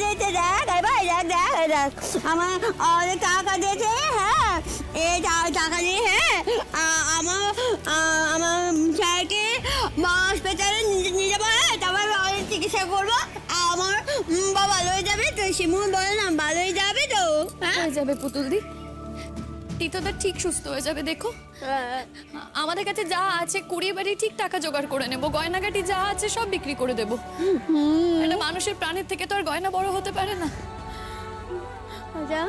দিয়েছে, দেখ ভাই, দেখ দেখ দেখ আমার অনেক টাকা দিয়েছে। হ্যাঁ, এই টাকা দিয়ে হ্যাঁ আমার আমার স্যারকে হসপিটালে নিয়ে যাবো। হ্যাঁ, তারপর আমি অনেক চিকিৎসা করবো, আমার বাবা ভালো হয়ে যাবে তো। শিমুল বলে না ভালো হয়ে যাবে তো। হয়ে যাবে পুতুল দি, তীর্থদা ঠিক সুস্থ হয়ে যাবে। দেখো আমাদের কাছে যা আছে কুড়িয়ে বাড়ি ঠিক টাকা জোগাড় করে নেবো, গয়নাগাটি যা আছে সব বিক্রি করে দেবো। একটা মানুষের প্রাণের থেকে তো আর গয়না বড় হতে পারে না। আচ্ছা,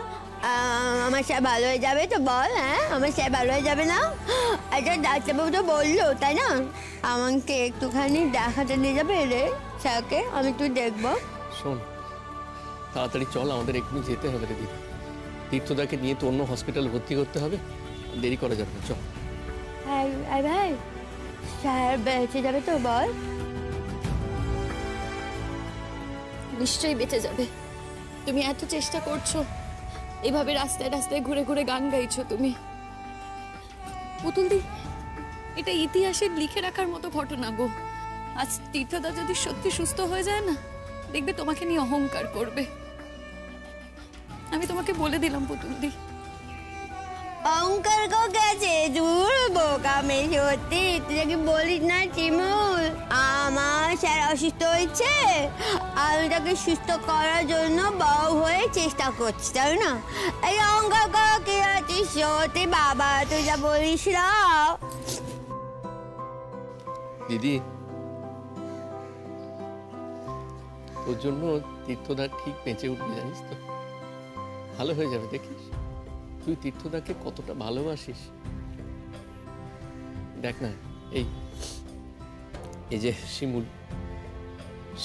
আমার স্যার ভালো হয়ে যাবে তো বল। হ্যাঁ, আমার স্যার ভালো হয়ে যাবে না? আচ্ছা, ডাক্তারবাবু তো বললো তাই না, আমাকে একটুখানি দেখাতে নিয়ে যাবে রে স্যারকে, আমি একটু দেখবো। শোন, তাড়াতাড়ি চল, আমাদের একটু যেতে হবে রে দিদি। তীর্থদাকে নিয়ে তো অন্য হসপিটালে ভর্তি করতে হবে, দেরি করা যাবে না, চল। ভাই, স্যার বেঁচে যাবে তো বল? নিশ্চয়ই বেঁচে যাবে। তুমি এত চেষ্টা করছো, এভাবে রাস্তায় রাস্তায় ঘুরে ঘুরে গান গাইছো তুমি। পুতুল দি, এটা ইতিহাসের লিখে রাখার মতো ঘটনা গো। আজ তীর্থদা যদি সত্যি সুস্থ হয়ে যায় না, দেখবে তোমাকে নিয়ে অহংকার করবে। আমি তোমাকে বলে দিলাম পুতুল দি। অহংকার কো গেছে, দূর বোকা মেয়ে, সত্যি তুই কি বলিস না শিমুল, আমার স্যার অসুস্থ হয়েছে, আমি তাকে সুস্থ করার জন্য বউ হয়ে চেষ্টা করছি, তাই না? এই অহংকার করা কি আছে? সত্যি বাবা, তুই যা বলিস না। দিদি, তোর জন্য তীর্থদা ঠিক বেঁচে উঠবে, জানিস তো? ভালো হয়ে যাবে, দেখিস তুই তীর্থদাকে কতটা ভালোবাসিস। দেখ না, এই যে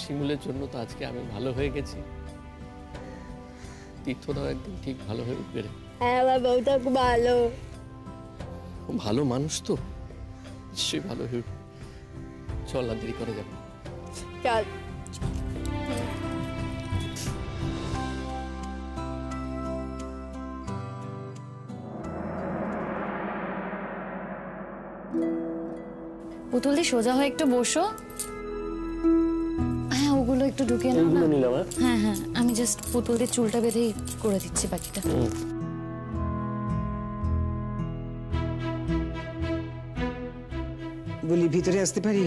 শিমুলের জন্য তো আজকে আমি ভালো হয়ে গেছি। তীর্থদাও একদিন ঠিক ভালো হয়ে উঠবে রে। হ্যাঁ, আমার বউটা খুব ভালো, ভালো মানুষ তো, নিশ্চয়ই ভালো হয়ে উঠবে। চল, আর দেরি করা যাবে না, চল। পুতুল দি, সোজা হয়ে একটু বসো। হ্যাঁ, ওগুলো একটু ঢুকিয়ে নাও না। হ্যাঁ হ্যাঁ, আমি জাস্ট পুতুল দির চুলটা বেঁধেই করে দিচ্ছি বাকিটা। বলি, ভিতরে আসতে পারি?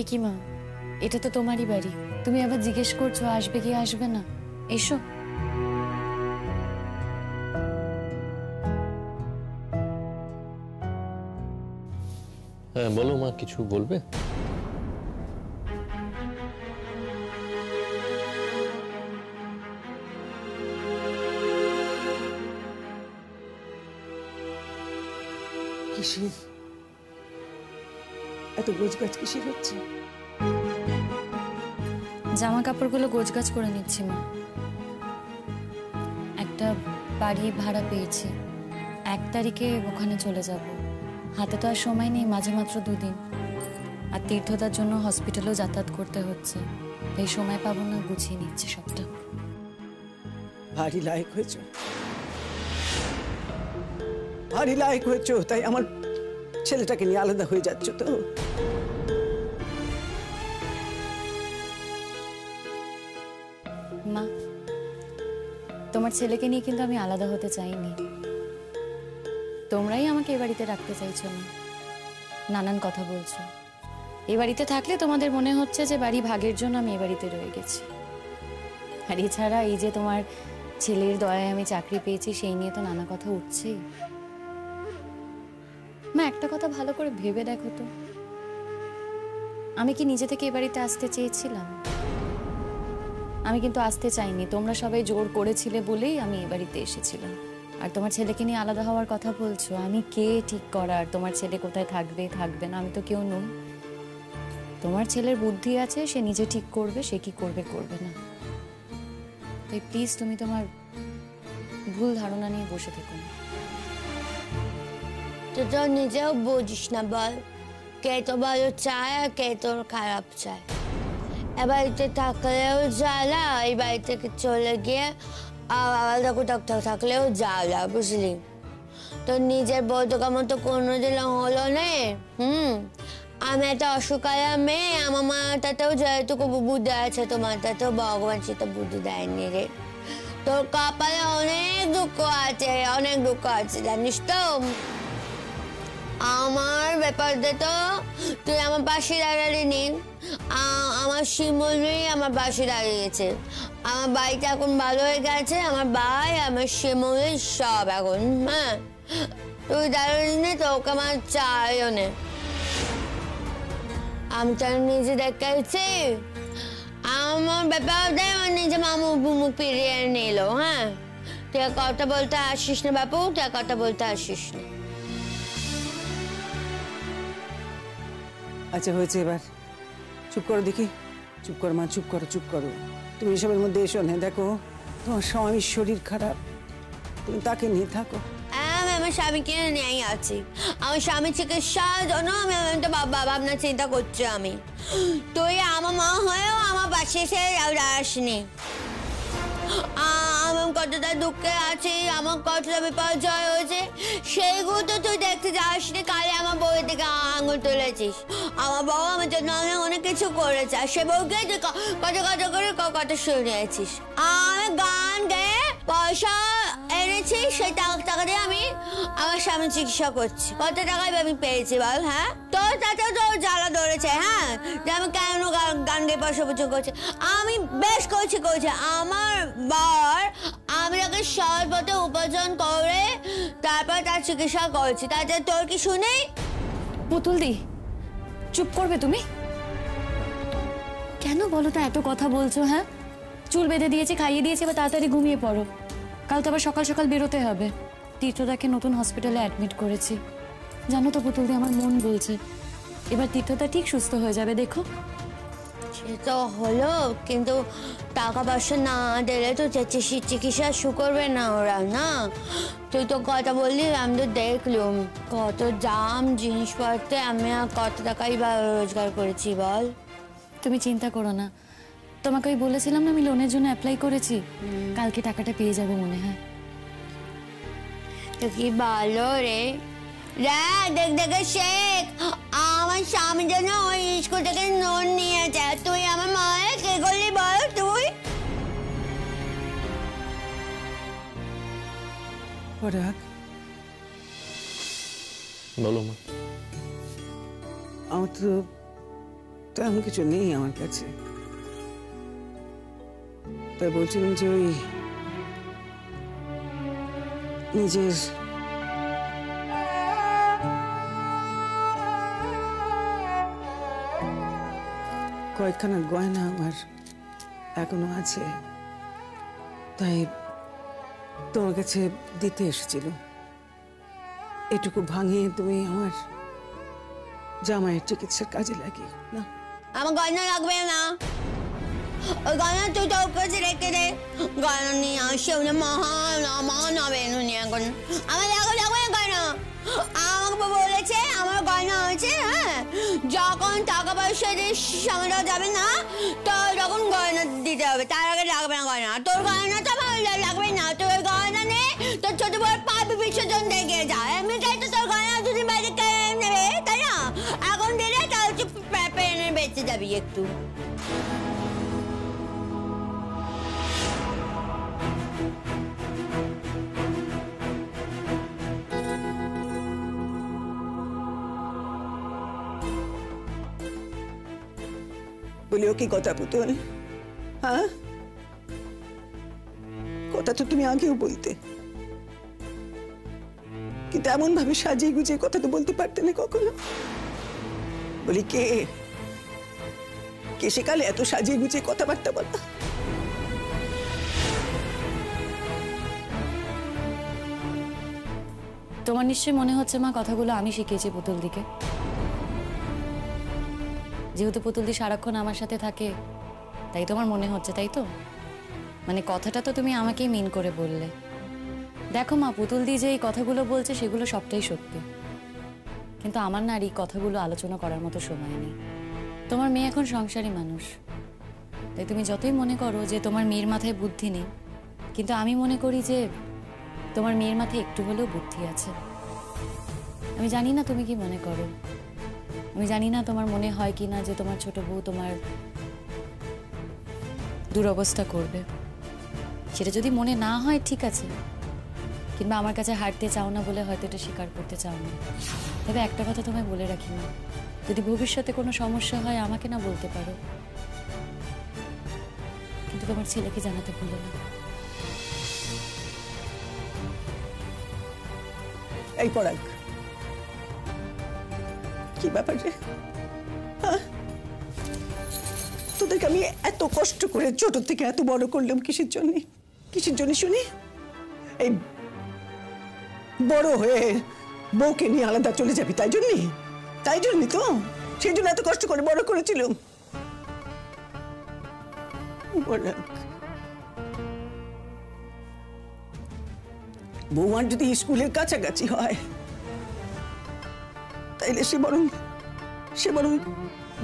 এ কি মা, এটা তো তোমারই বাড়ি, তুমি আবার জিজ্ঞেস করছো আসবে কি আসবে না? এসো। হ্যাঁ বলো মা, কিছু বলবে? কিসের এত গোছগাছ, কিসের হচ্ছে? জামা কাপড়গুলো গোছগাছ করে নিচ্ছি মা। একটা বাড়ি ভাড়া পেয়েছি, 1 তারিখে ওখানে চলে যাব। হাতে তো আর সময় নেই, মাঝে মাত্র 2 দিন। আর তীর্থদার জন্য হসপিটালেও যাতায়াত করতে হচ্ছে, এই সময় পাবো না, গুছিয়ে নিচ্ছি সবটা। ভারী লায়ক হয়েছ, ভারী লায়ক হয়েছ, তাই আমার ছেলেটাকে নিয়ে আলাদা হয়ে যাচ্ছ তো? মা, তোমার ছেলেকে নিয়ে কিন্তু আমি আলাদা হতে চাইনি। তোমরাই আমাকে এ বাড়িতে রাখতে চাইছো না, নানান কথা বলছো। এ বাড়িতে থাকলে তোমাদের মনে হচ্ছে যে বাড়ি ভাগের জন্য আমি এ বাড়িতে রয়ে গেছি। আর এছাড়া এই যে তোমার ছেলের দয়ায় আমি চাকরি পেয়েছি, সেই নিয়ে তো নানা কথা উঠছেই। মা, একটা কথা ভালো করে ভেবে দেখো তো, আমি কি নিজে থেকে এ বাড়িতে আসতে চেয়েছিলাম? আমি কিন্তু আসতে চাইনি, তোমরা সবাই জোর করেছিলে বলেই আমি এ বাড়িতে এসেছিলাম। আর তোমার ছেলেকে নিয়ে আলাদা হওয়ার কথা বলছো, আমি কে ঠিক করার তোমার ছেলে কোথায় থাকবে থাকবে না? আমি তো কেউ নই। তোমার ছেলের বুদ্ধি আছে, সে নিজে ঠিক করবে সে কি করবে করবে না। তাই প্লিজ তুমি তোমার ভুল ধারণা নিয়ে বসে থেকো না। তুই তো নিজেও বুঝিস না বল, কে তো ভালো চায় আর কে তোর খারাপ চায়। এ বাড়িতে থাকলেও জ্বালা, এই বাড়ি থেকে চলে গিয়ে আলাদা কোথাও থাকলেও জ্বালা, বুঝলি? তোর নিজের বৌদ্ধকার মতো কোনোদিন হলো না। আমি একটা অসুকালা মেয়ে, আমার মাথাতেও যেটুকু বুদ্ধি আছে তোমার তাতেও ভগবান সেটা বুদ্ধি দেয়নি রে। তোর কপালে অনেক দুঃখ আছে, অনেক দুঃখ আছে জানিস তো। আমার ব্যাপারটা তো তুই আমার পাশে দাঁড়ালি, আমার শিমুলই আমার পাশে দাঁড়িয়েছে। আমার বাড়িটা এখন ভালো হয়ে গেছে, আমার ভাই আমার শিমুলি সব এখন। হ্যাঁ, তুই দাঁড়ালি নে, তোকে আমার চাইও নে। আমি তো নিজে দেখাইছি আমার ব্যাপারটাই আমার নিজে মামু মুখ ফিরিয়ে নিল। হ্যাঁ, তুই কথা বলতে আসিস না বাপু, তুই কথা বলতে আসিস না। আচ্ছা হয়েছে, এবার চুপ করো দেখি। চুপ করো মা, চুপ করো, চুপ করো। তুমি এসবের মধ্যে এসো না। দেখো তোমার স্বামীর শরীর খারাপ, তুমি তাকে নিয়ে থাকো। আমি আমার স্বামীকে নিয়েই আছি। আমার স্বামী চিকিৎসার জন্য আমি তো ভাবনা চিন্তা করছি। আমি তুই আমার মা হয়েও আমার পাশে এসে আসনি। আমার কতটা দুঃখে আছি, আমার কতটা বিপর্যয় হয়েছে সেইগুলো তো তুই দেখতে যাসনি। কালে আমার বউয়ের দিকে আঙুল তুলেছিস। আমার বউ আমার জন্য অনেক কিছু করেছে, সে বউকে তুই কত কত করে কথা শুনিয়েছিস। আমি গান গেয়ে পয়সা এনেছি, সেই টাকা দিয়ে আমি আমার স্বামী চিকিৎসা করছি। কত টাকায় আমি পেয়েছি বল? হ্যাঁ, তোর তাতেও তোর জ্বালা ধরেছে। হ্যাঁ, যে আমি কেন গান গেয়ে পয়সা পুজো করছি। আমি বেশ করছি। আমার বর আমি তাকে সহজ পথে উপার্জন করে তারপর তার চিকিৎসা করছি, তাতে তোর কি শুনে? পুতুল দি, চুপ করবে তুমি? কেন বলো তো এত কথা বলছো? হ্যাঁ, চুল বেঁধে দিয়েছি, খাইয়ে দিয়েছি, এবার তাড়াতাড়ি ঘুমিয়ে পড়ো। কাল তো আবার সকাল সকাল বেরোতে হবে। তীর্থদাকে নতুন হসপিটালে অ্যাডমিট করেছি। জানো তো পুতুল দি, আমার মন বলছে এবার তীর্থদা ঠিক সুস্থ হয়ে যাবে, দেখো। সে তো হলো, কিন্তু টাকা পয়সা না দিলে তো চিকিৎসা শুরু করবে না ওরা, না? তুই তো কথা বললি, আমি তো দেখলুম কত দাম জিনিসপত্রে, আমি আর কত টাকাই বা রোজগার করেছি বল। তুমি চিন্তা করো না, তোমাকে ওই বলেছিলাম না আমি লোনের জন্য অ্যাপ্লাই করেছি, কালকে টাকাটা পেয়ে যাবো মনে হয়। তো কি ভালো রে। দেখ দেখে শেখ, আমার স্বামীর জন্য ওই স্কুল থেকে লোন নিয়েছে। তুই আমার মায়ের কে করলি বল? তুই পরাগ, বলো মা। আমার তো তেমন কিছু নেই আমার কাছে, তাই বলছিলাম যে ওই নিজের কয়েকখানা গয়না আমার এখনো আছে, তাই তোমার কাছে দিতে এসেছিল। এটুকু ভাঙিয়ে তুমি আমার জামাইয়ের চিকিৎসার কাজে লাগিও না। আমার গয়না লাগবে না, ওই গয়না তুই তোর কাছে রেখে দে। গয়না নিয়ে আসে মহান হবে নিয়ে এখন। আমার লাগবে না গয়না। আমাকে বলেছে আমার গয়না আছে। হ্যাঁ, যখন টাকা পয়সা দিয়ে সামনে যাবে না তো তখন গয়না দিতে হবে, তার আগে লাগবে না গয়না। তোর গয়না তো আমার লাগবে না, তোর গয়না নে, তোর ছোট বড় পাপ বিসর্জন দেখে যা। এমনি তাই তো তোর গয়না দুদিন বাইরে কেড়ে নেবে, তাই না? এখন দিলে তাহলে তুই পেনে বেঁচে যাবি একটু। বলিও কি কথা পুতুল? হ্যাঁ, কথা তো তুমি আগেও বলতে, কিন্তু এমন ভাবে সাজিয়ে গুজিয়ে কথা তো বলতে পারতে না কখনো। বলি কে সেকালে এত সাজিয়ে গুজিয়ে কথাবার্তা বলা? তোমার নিশ্চয়ই মনে হচ্ছে মা কথাগুলো আমি শিখিয়েছি পুতুল দিকে। যেহেতু পুতুল দি সারাক্ষণ আমার সাথে থাকে তাই তোমার মনে হচ্ছে, তাই তো? মানে কথাটা তো তুমি আমাকেই মিন করে বললে। দেখো মা, পুতুল দি যে এই কথাগুলো বলছে সেগুলো সবটাই সত্যি, কিন্তু আমার না আর এই কথাগুলো আলোচনা করার মতো সময় নেই। তোমার মেয়ে এখন সংসারী মানুষ, তাই তুমি যতই মনে করো যে তোমার মেয়ের মাথায় বুদ্ধি নেই, কিন্তু আমি মনে করি যে তোমার মেয়ের মাথায় একটু হলেও বুদ্ধি আছে। আমি জানি না তুমি কি মনে করো, আমি জানি না তোমার মনে হয় কি না যে তোমার ছোট বউ তোমার দুরবস্থা করবে। সেটা যদি মনে না হয় ঠিক আছে, কিংবা আমার কাছে হারতে চাও না বলে হয়তো এটা স্বীকার করতে চাও না। তবে একটা কথা তোমায় বলে রাখি না, যদি ভবিষ্যতে কোনো সমস্যা হয় আমাকে না বলতে পারো, কিন্তু তোমার ছেলেকে জানাতে ভুলো না। এই পরাগ, কি ব্যাপার রে? হ্যাঁ? তোদেরকে আমি এত কষ্ট করে ছোট থেকে এত বড় করলাম কিসের জন্য? কিসের জন্য শুনি? এই বড় হয়ে বউকে নিয়ে আলাদা চলে যাবি তাই জন্যই? তাই জন্যই তো, সেই জন্য এত কষ্ট করে বড় করেছিলাম। বৌমার যদি স্কুলের কাছাকাছি হয় তাইলে সে বরং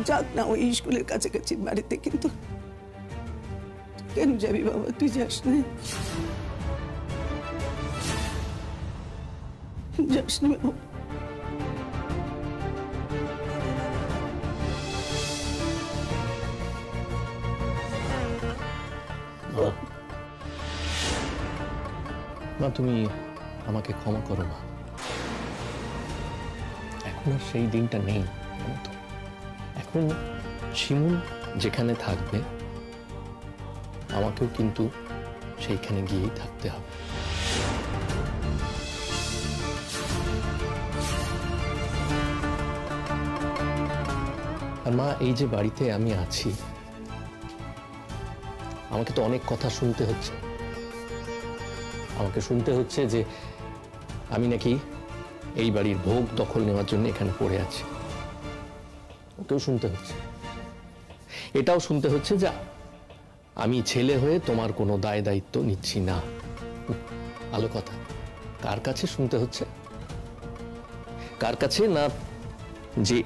যাক না ওই স্কুলের কাছাকাছি বাড়িতে। কিন্তু কেন যাবি বাবা? তুই যাস না, যাস না বাবা। মা তুমি আমাকে ক্ষমা করো মা, এখন আর সেই দিনটা নেই। জানো তো, এখন শিমুল যেখানে থাকবে আমাকেও কিন্তু সেইখানে গিয়েই থাকতে হবে। আর মা, এই যে বাড়িতে আমি আছি, আমাকে তো অনেক কথা শুনতে হচ্ছে। আমাকে শুনতে হচ্ছে যে আমি নাকি এই বাড়ির ভোগ দখল নেওয়ার জন্য এখানে পড়ে আছি। ওকেও শুনতে হচ্ছে, এটাও শুনতে হচ্ছে যে আমি ছেলে হয়ে তোমার কোনো দায় দায়িত্ব নিচ্ছি না। ভালো কথা, কার কাছে শুনতে হচ্ছে? কার কাছে না, যে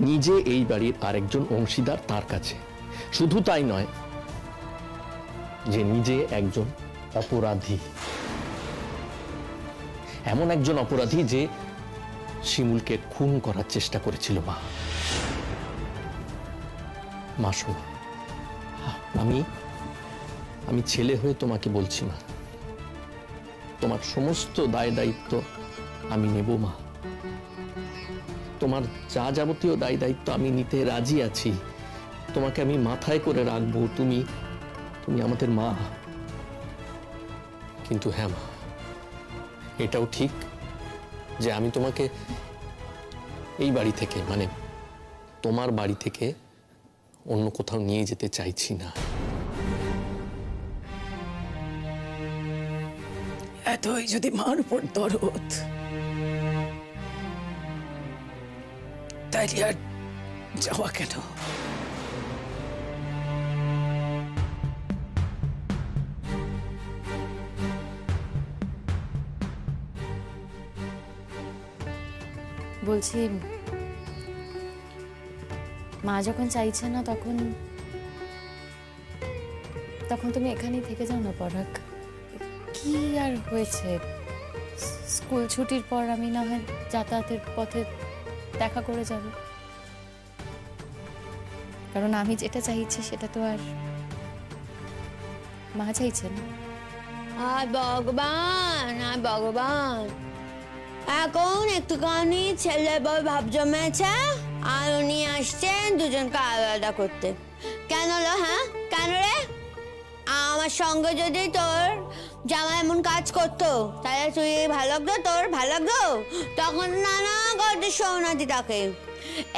নিজে এই বাড়ির আরেকজন অংশীদার তার কাছে। শুধু তাই নয়, যে নিজে একজন অপরাধী, এমন একজন অপরাধী যে শিমুলকে খুন করার চেষ্টা করেছিল। মা শোনো, আমি ছেলে হয়ে তোমাকে বলছি মা, তোমার সমস্ত দায় দায়িত্ব আমি নেব মা। তোমার যা যাবতীয় দায় দায়িত্ব আমি নিতে রাজি আছি। তোমাকে আমি মাথায় করে রাখবো, তুমি আমাদের মা। কিন্তু হ্যাঁ মা, এটাও ঠিক যে আমি তোমাকে এই বাড়ি থেকে, মানে তোমার বাড়ি থেকে অন্য কোথাও নিয়ে যেতে চাইছি না। এতই যদি মার উপর দরদ, তাইলে আর যাওয়া কেন? বলছি, মা যখন চাইছে না তখন তুমি এখানেই থেকে যাও না পরাগ। কি আর হয়েছে? স্কুল ছুটির পর আমি না হয় যাতায়াতের পথে দেখা করে যাব, কারণ আমি যেটা চাইছি সেটা তো আর মা চাইছে না। আর ভগবান, এখন একটুখানি ছেলে বউ ভাব জমেছে আর উনি আসছেন দুজনকে আলাদা করতে। কেন লো? হ্যাঁ কেন রে? আমার সঙ্গে যদি তোর জামা এমন কাজ করতো তাহলে তুই ভালো লাগতো? তোর ভালো লাগতো? তখন নানা করতে শোনাতি তাকে।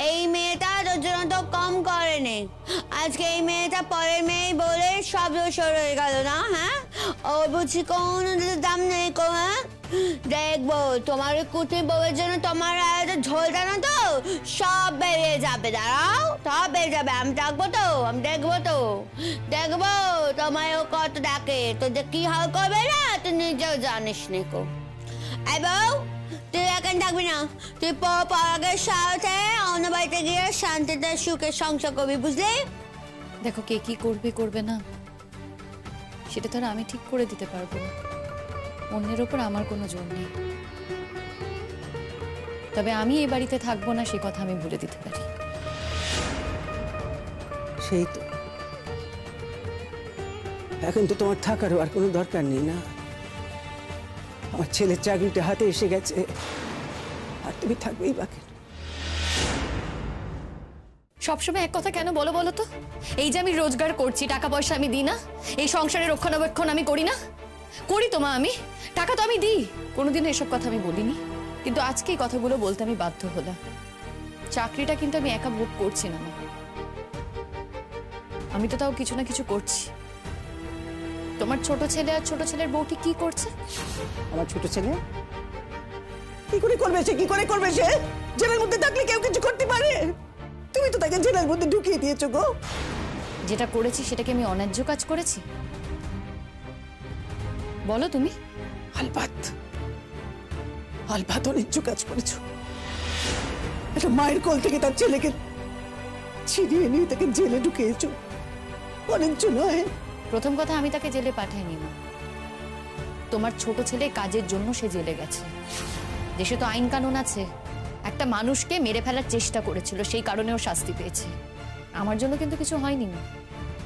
এই মেয়েটা তোর জন্য তো কম করেনি, আজকে এই মেয়েটা পরের মেয়ে বলে সব দোষ হয়ে গেল না? হ্যাঁ, ও বুঝি কোনো দাম নেই কো? হ্যাঁ, দেখবো তোমার কুটি বউয়ের জন্য তোমার ঝোলটা না তো সব বেরিয়ে যাবে। দাঁড়াও, সব বেরিয়ে যাবে। আমি ডাকবো তো, আমি দেখবো তোমায় ও কত ডাকে। তো যে কি হাল করবে না তুই নিজেও জানিস নিকো। এই বউ, তুই এখন থাকবি না, তুই পরাগের সাথে অন্য বাড়িতে গিয়ে শান্তিতে সুখে সংসার করবি, বুঝলি? দেখো, কে কি করবে না সেটা তো আর আমি ঠিক করে দিতে পারবো না। অন্যের ওপর আমার কোনো জোর নেই। তবে আমি এই বাড়িতে থাকবো না সে কথা আমি বলে দিতে পারি। সেই তো, এখন তো তোমার থাকারও আর কোনো দরকার নেই না। আমার ছেলের চাকরিটা হাতে এসে গেছে, আর তুমি থাকবেই বাকি। সবসময় এক কথা কেন বলো বলো তো? এই যে আমি রোজগার করছি, টাকা পয়সা আমি দিই না? এই সংসারের রক্ষণাবেক্ষণ আমি করি না? করি তো মা, আমি টাকা তো আমি দিই, কোনোদিনও এসব কথা আমি বলিনি, কিন্তু আজকে এই কথাগুলো বলতে আমি বাধ্য হলাম। চাকরিটা কিন্তু আমি একা ভোগ করছি না মা, আমি তো তাও কিছু না কিছু করছি। তোমার ছোট ছেলে আর ছোট ছেলের বউটি কি করছে? আমার ছোট ছেলে কি করে করবে? সে কি করে করবে? সে জেলের মধ্যে থাকলে কেউ কিছু করতে পারে? তুমি তো তাকে জেলের মধ্যে ঢুকিয়ে দিয়েছো গো। যেটা করেছি সেটা কি আমি অন্যায্য কাজ করেছি বলো তুমি? আলবাত আলবাত অনিচ্ছ কাজ করেছো। একটা মায়ের কোল থেকে তার ছেলেকে ছিনিয়ে নিয়ে তাকে জেলে ঢুকিয়েছো, অনিচ্ছ নয়? প্রথম কথা, আমি তাকে জেলে পাঠাইনি না, তোমার ছোট ছেলে কাজের জন্য সে জেলে গেছে। দেশে তো আইন কানুন আছে, একটা মানুষকে মেরে ফেলার চেষ্টা করেছিল, সেই কারণেও শাস্তি পেয়েছে। আমার জন্য কিন্তু কিছু হয়নি না,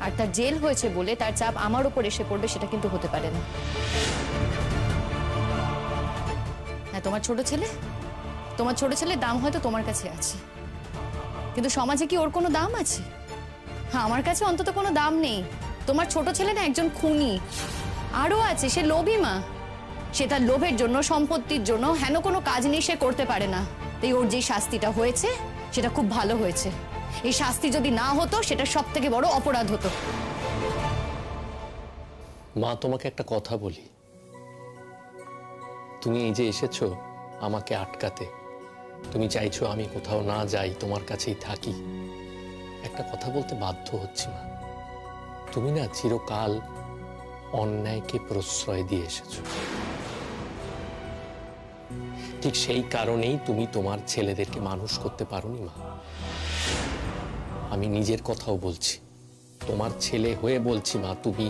আর তার জেল হয়েছে বলে তার চাপ আমার উপর এসে পড়বে সেটা কিন্তু হতে পারে না। হ্যাঁ, তোমার ছোট ছেলের দাম হয়তো তোমার কাছে আছে, কিন্তু সমাজে কি ওর কোনো দাম আছে? হ্যাঁ, আমার কাছে অন্তত কোনো দাম নেই। তোমার ছোট ছেলে না একজন খুনি, আরো আছে সে লোভী মা। সে তার লোভের জন্য, সম্পত্তির জন্য হেন কোনো কাজ নেই সে করতে পারে না। তাই ওর যে শাস্তিটা হয়েছে সেটা খুব ভালো হয়েছে। এই শাস্তি যদি না হতো সেটা সব থেকে বড় অপরাধ হতো। মা, তোমাকে একটা কথা বলি, তুমি এই যে এসেছো আমাকে আটকাতে, তুমি চাইছো আমি কোথাও না যাই, তোমার কাছেই থাকি, একটা কথা বলতে বাধ্য হচ্ছি মা। তুমি না চিরকাল অন্যায়কে প্রশ্রয় দিয়ে এসেছো, ঠিক সেই কারণেই তুমি তোমার ছেলেদেরকে মানুষ করতে পারোনি মা। আমি নিজের কথাও বলছি, তোমার ছেলে হয়ে বলছি মা, তুমি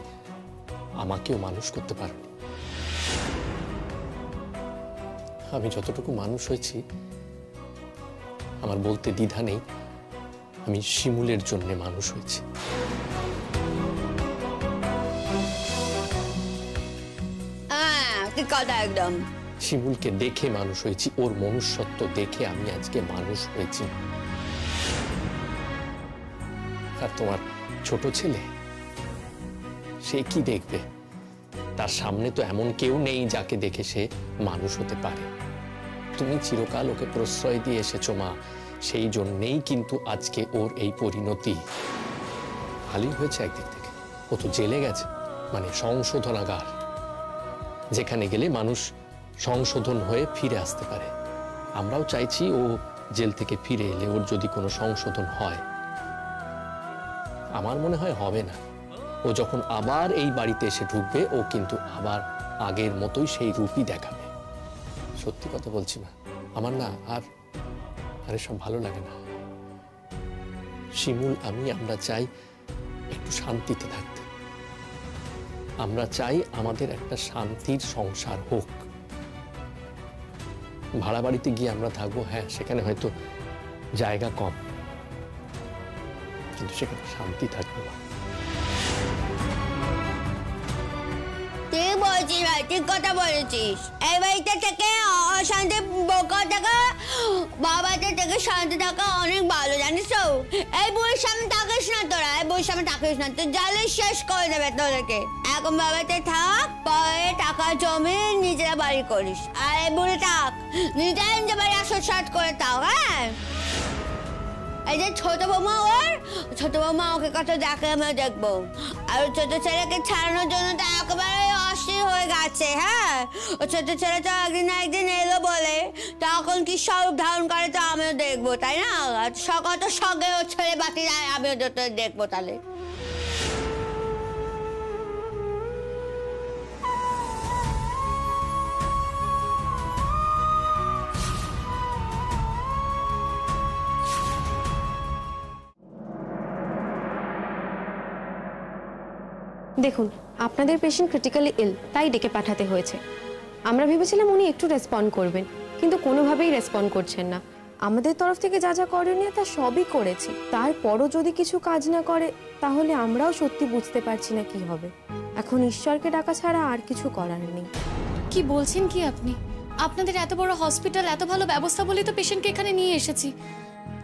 আমাকেও মানুষ করতে পারোনি। আমি যতটুকু মানুষ হয়েছি, আমার বলতে দ্বিধা নেই, আমি শিমুলের জন্য মানুষ হয়েছি। ঠিক কথা একদম। শিমুলকে দেখে মানুষ হয়েছি, ওর মনুষ্যত্ব দেখে আমি আজকে মানুষ হয়েছি। আর তোমার ছোট ছেলে, সে কি দেখবে? তার সামনে তো এমন কেউ নেই যাকে দেখে সে মানুষ হতে পারে। তুমি চিরকাল ওকে প্রশ্রয় দিয়ে এসেছো মা, সেই জন্যেই কিন্তু আজকে ওর এই পরিণতি। ভালোই হয়েছে একদিক থেকে, ও তো জেলে গেছে, মানে সংশোধনাগার, যেখানে গেলে মানুষ সংশোধন হয়ে ফিরে আসতে পারে। আমরাও চাইছি ও জেল থেকে ফিরে এলে ওর যদি কোনো সংশোধন হয়। আমার মনে হয় হবে না। ও যখন আবার এই বাড়িতে এসে ঢুকবে, ও কিন্তু আবার আগের মতোই সেই রূপই দেখাবে। সত্যি কথা বলছি না, আমার না আর এসব ভালো লাগে না। শিমুল, আমরা চাই একটু শান্তিতে থাকতে। আমরা চাই আমাদের একটা শান্তির সংসার হোক। ভাড়া বাড়িতে গিয়ে আমরা থাকবো, হ্যাঁ, সেখানে হয়তো জায়গা কম, কিন্তু সেখানে শান্তি থাকবে না। ঠিক বলছিস ভাই, ঠিক কথা বলেছিস। এই বাড়িতে থেকে অশান্তি বোকা থাকা, বাবাতে থেকে শান্তি থাকা অনেক ভালো, জানিস তো? এই বইয়ের সামনে তাকিস না তোরা, এই বইয়ের সামনে তাকিস না, তুই জালে শেষ করে দেবে তোদেরকে। এখন বাবাতে থাক, পরে টাকা জমি নিজেরা বাড়ি করিস, আর এই বুড়ি থাক, নিজের বাড়ি আসো শার্ট করে তাও। হ্যাঁ, এই যে ছোট বৌমা, ছোট বৌমা ওকে কত দেখে আমরা দেখবো, আর ছোট ছেলেকে ছাড়ানোর জন্য তো একেবারে অস্থির হয়ে গেছে। হ্যাঁ, ও ছোট ছেলে তো একদিন না একদিন এলো বলে তখন কি স্বরূপ ধারণ করে তো আমিও দেখবো, তাই না? কত সঙ্গে ও ছেলে বাতি যায়, আমিও দেখবো তাহলে। দেখুন, আপনাদের পেশেন্ট ক্রিটিক্যালি ইল, তাই ডেকে পাঠাতে হয়েছে। আমরা ভেবেছিলাম উনি একটু রেসপন্ড করবেন, কিন্তু কোনোভাবেই রেসপন্ড করছেন না। আমাদের তরফ থেকে যা যা করণীয় তা সবই করেছি, তারপরও যদি কিছু কাজ না করে তাহলে আমরাও সত্যি বুঝতে পারছি না কি হবে। এখন ঈশ্বরকে ডাকা ছাড়া আর কিছু করার নেই। কি বলছেন কি আপনি? আপনাদের এত বড় হসপিটাল, এত ভালো ব্যবস্থা বলেই তো পেশেন্টকে এখানে নিয়ে এসেছি,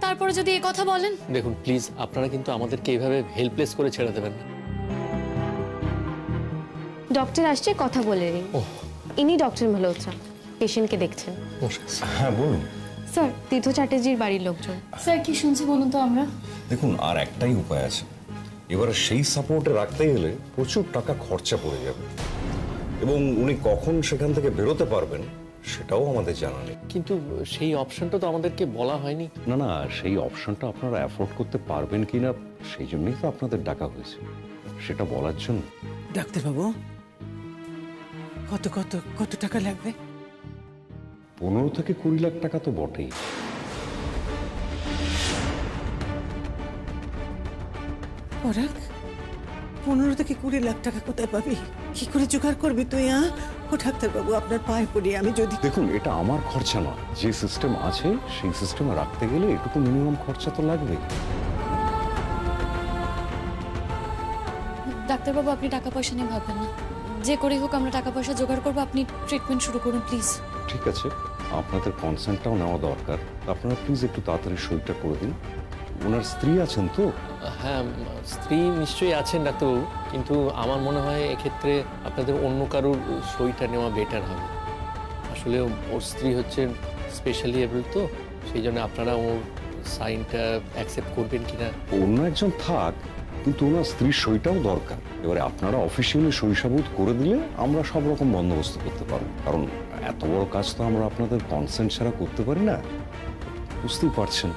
তারপরে যদি এই কথা বলেন। দেখুন প্লিজ, আপনারা কিন্তু আমাদেরকে এইভাবে হেল্পলেস করে ছেড়ে দেবেন না। ডক্টর আসছে, কথা বলে নিন। ইনি ডক্টর মালহোত্রা, পেশেন্টকে দেখছেন। হ্যাঁ বলুন। স্যার, তীর্থ চ্যাটার্জির বাড়ির লোকজন। স্যার কি শুনছি বলুন তো আমরা? দেখুন, আর একটাই উপায় আছে। এবারে সেই সাপোর্টে রাখতে গেলে প্রচুর টাকা খরচা পড়ে যাবে, এবং উনি কখন সেখান থেকে বেরোতে পারবেন সেটাও আমাদের জানা নেই। কিন্তু সেই অপশনটা তো আমাদেরকে বলা হয়নি। না না, সেই অপশনটা আপনারা অ্যাফোর্ড করতে পারবেন কিনা সেই জন্যই তো আপনাদের ডাকা হয়েছে, সেটা বলার জন্য। ডাক্তারবাবু, কত কত কত টাকা লাগবে? 15 থেকে 20 লাখ টাকা তো বটেই। পরাগ, 15 থেকে 20 লাখ টাকা কোথায় পাবি? কি করে জোগাড় করবি তুই? ও ডাক্তারবাবু, আপনার পায়ে পড়ি আমি। যদি দেখুন, এটা আমার খরচা নয়, যে সিস্টেম আছে সেই সিস্টেমে রাখতে গেলে এটুকু মিনিমাম খরচা তো লাগবেই। ডাক্তারবাবু, আপনি টাকা পয়সা নিয়ে ভাববেন না, যে করে হোক আমরা টাকা পয়সা জোগাড় করবো। আপনি ট্রিটমেন্ট শুরু করুন প্লিজ। ঠিক আছে, আপনাদের কনসেন্টটাও নেওয়া দরকার। আপনারা প্লিজ একটু তাড়াতাড়ি সইটা করে দিন। ওনার স্ত্রী আছেন তো? হ্যাঁ, স্ত্রী নিশ্চয়ই আছেন ডাক্তারবাবু, কিন্তু আমার মনে হয় এক্ষেত্রে আপনাদের অন্য কারোর সইটা নেওয়া বেটার হবে। আসলে ওর স্ত্রী হচ্ছে স্পেশালি এবল, তো সেই জন্য আপনারা ওর সাইনটা অ্যাকসেপ্ট করবেন কিনা। অন্য একজন থাক, কিন্তু ওনার স্ত্রীর সইটাও দরকার। এবারে আপনারা অফিসিয়ালি সই সাবুত করে দিলে আমরা সব রকম বন্দোবস্ত করতে পারবো, কারণ এত বড় কাজ তো আমরা আপনাদের কনসেন্ট ছাড়া করতে পারি না, বুঝতেই পারছেন।